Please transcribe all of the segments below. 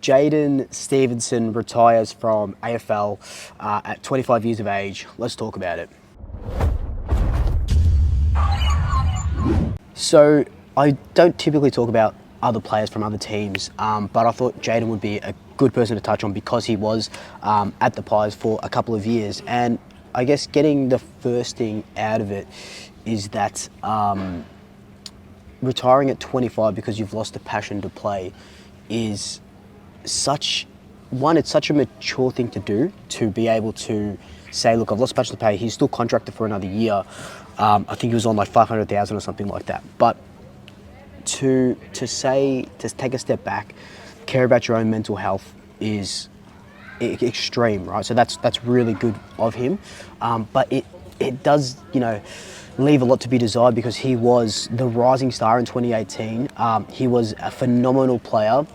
Jaden Stevenson retires from AFL at 25 years of age. Let's talk about it. So I don't typically talk about other players from other teams, but I thought Jaden would be a good person to touch on because he was at the Pies for a couple of years. And I guess getting the first thing out of it is that retiring at 25 because you've lost the passion to play is it's such a mature thing to do, to be able to say, look, I've lost passion to play. He's still contracted for another year. I think he was on like 500,000 or something like that. But to take a step back, care about your own mental health is extreme, right? So that's really good of him. But it does, leave a lot to be desired because he was the rising star in 2018. He was a phenomenal player.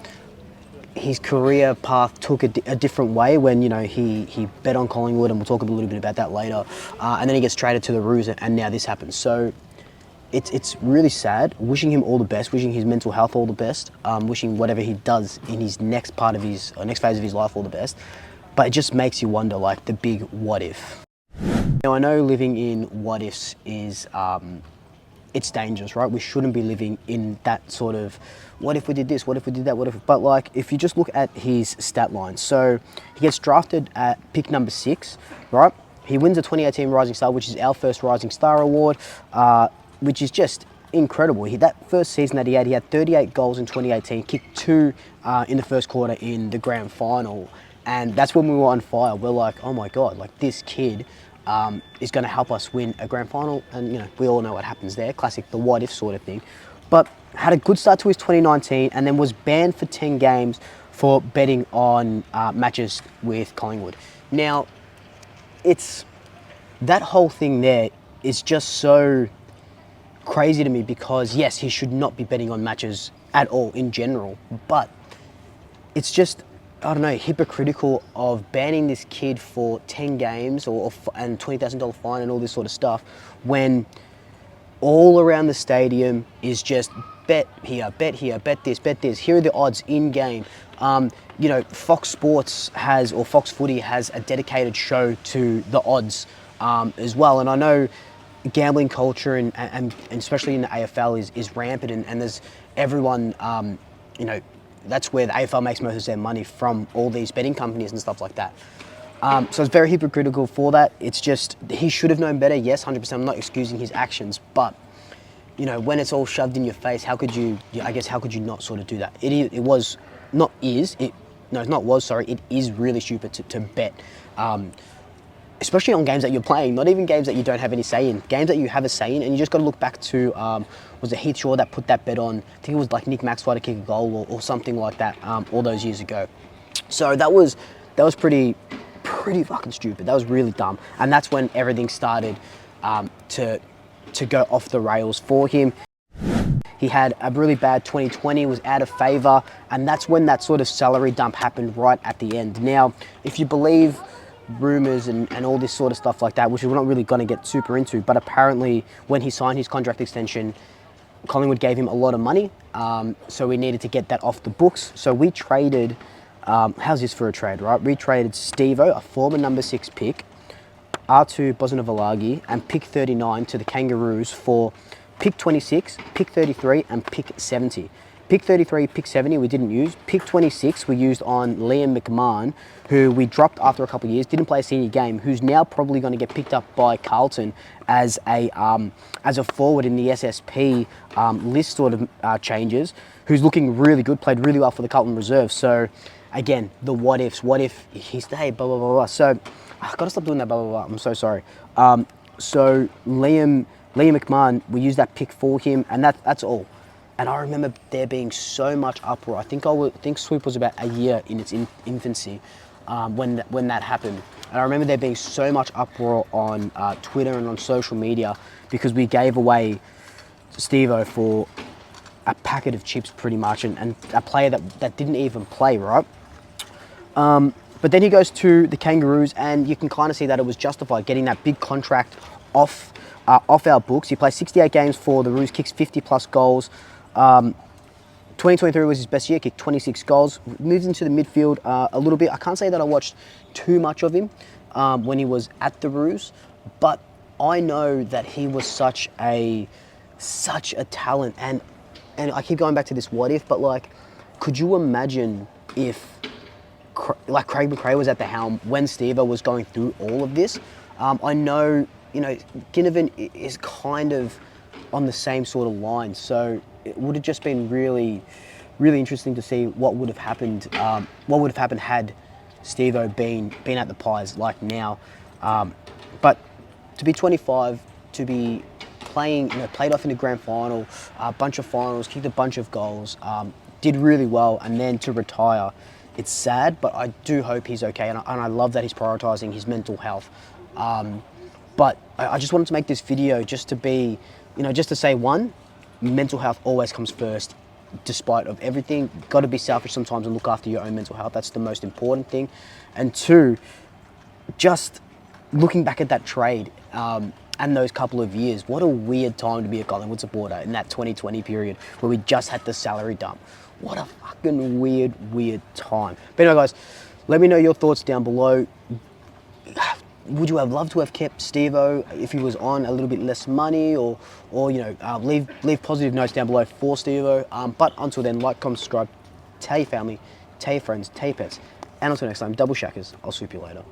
His career path took a different way when he bet on Collingwood, and we'll talk a little bit about that later. And then he gets traded to the Roos, and now this happens. So it's really sad. Wishing him all the best. Wishing his mental health all the best. Wishing whatever he does in his next phase of his life all the best. But it just makes you wonder, like, the big what if. Now I know living in what ifs is it's dangerous, right? We shouldn't be living in that sort of, what if we did this, what if we did that, what if, but like, if you just look at his stat line, so he gets drafted at pick number 6, right? He wins the 2018 Rising Star, which is our first Rising Star award, which is just incredible. That first season that he had 38 goals in 2018, kicked 2 in the first quarter in the grand final, and that's when we were on fire. We're like, oh my God, like this kid is going to help us win a grand final, and we all know what happens there. Classic, the what if sort of thing. But had a good start to his 2019, and then was banned for 10 games for betting on matches with Collingwood. Now, that whole thing there is just so crazy to me because yes, he should not be betting on matches at all in general, but it's just, I don't know, hypocritical of banning this kid for 10 games and $20,000 fine and all this sort of stuff when all around the stadium is just bet here, bet this. Here are the odds in game. Fox Sports or Fox Footy has a dedicated show to the odds as well. And I know gambling culture and especially in the AFL is rampant, and there's everyone, that's where the AFL makes most of their money, from all these betting companies and stuff like that. So it's very hypocritical for that. It's just, he should have known better, yes, 100%. I'm not excusing his actions, but when it's all shoved in your face, how could you not sort of do that? It is really stupid to bet, especially on games that you're playing, not even games that you don't have any say in, games that you have a say in. And you just got to look back to, was it Heath Shaw that put that bet on? I think it was like Nick Maxwell to kick a goal or something like that, all those years ago. So that was pretty fucking stupid. That was really dumb. And that's when everything started to go off the rails for him. He had a really bad 2020, was out of favour, and that's when that sort of salary dump happened right at the end. Now, if you believe rumours and all this sort of stuff like that, which we're not really going to get super into, but apparently when he signed his contract extension, Collingwood gave him a lot of money, so we needed to get that off the books. So we traded, how's this for a trade, right? We traded Stevo, a former number 6 pick, R2 Bosniavalagi, and pick 39 to the Kangaroos for pick 26, pick 33, and pick 70. Pick 33, pick 70 we didn't use. Pick 26 we used on Liam McMahon, who we dropped after a couple of years, didn't play a senior game, who's now probably going to get picked up by Carlton as a forward in the SSP list sort of changes, who's looking really good, played really well for the Carlton Reserve. So again, the what ifs. What if he stayed, blah, blah, blah, blah. So I've got to stop doing that, blah, blah, blah. I'm so sorry. So Liam McMahon, we used that pick for him, and that's all. And I remember there being so much uproar. I think Swoop was about a year in its infancy when that happened. And I remember there being so much uproar on Twitter and on social media because we gave away Stevo for a packet of chips pretty much, and a player that didn't even play, right? But then he goes to the Kangaroos, and you can kind of see that it was justified getting that big contract off our books. He plays 68 games for the Roos, kicks 50 plus goals, 12 2023 was his best year, kicked 26 goals, moved into the midfield a little bit. I can't say that I watched too much of him when he was at the Roos, but I know that he was such a talent, and I keep going back to this what if, but like, could you imagine if like Craig McRae was at the helm when Stevo was going through all of this? I know, you know, Ginnivan is kind of on the same sort of line, so it would have just been really interesting to see what would have happened. What would have happened had Stevo been at the Pies like now. But to be 25, to be playing, you know, played off in the grand final, a bunch of finals, kicked a bunch of goals, did really well, and then to retire, it's sad, but I do hope he's okay, and I love that he's prioritising his mental health. But I just wanted to make this video just to be, you know, just to say, one, mental health always comes first, despite of everything. Got to be selfish sometimes and look after your own mental health. That's the most important thing. And two, just looking back at that trade and those couple of years, what a weird time to be a Collingwood supporter in that 2020 period where we just had the salary dump. What a fucking weird time. But anyway, guys, let me know your thoughts down below. Would you have loved to have kept Stevo if he was on a little bit less money, or you know, leave positive notes down below for Stevo. But until then, like, comment, subscribe, tell your family, tell your friends, tell your pets, and until next time, double shackers. I'll swoop you later.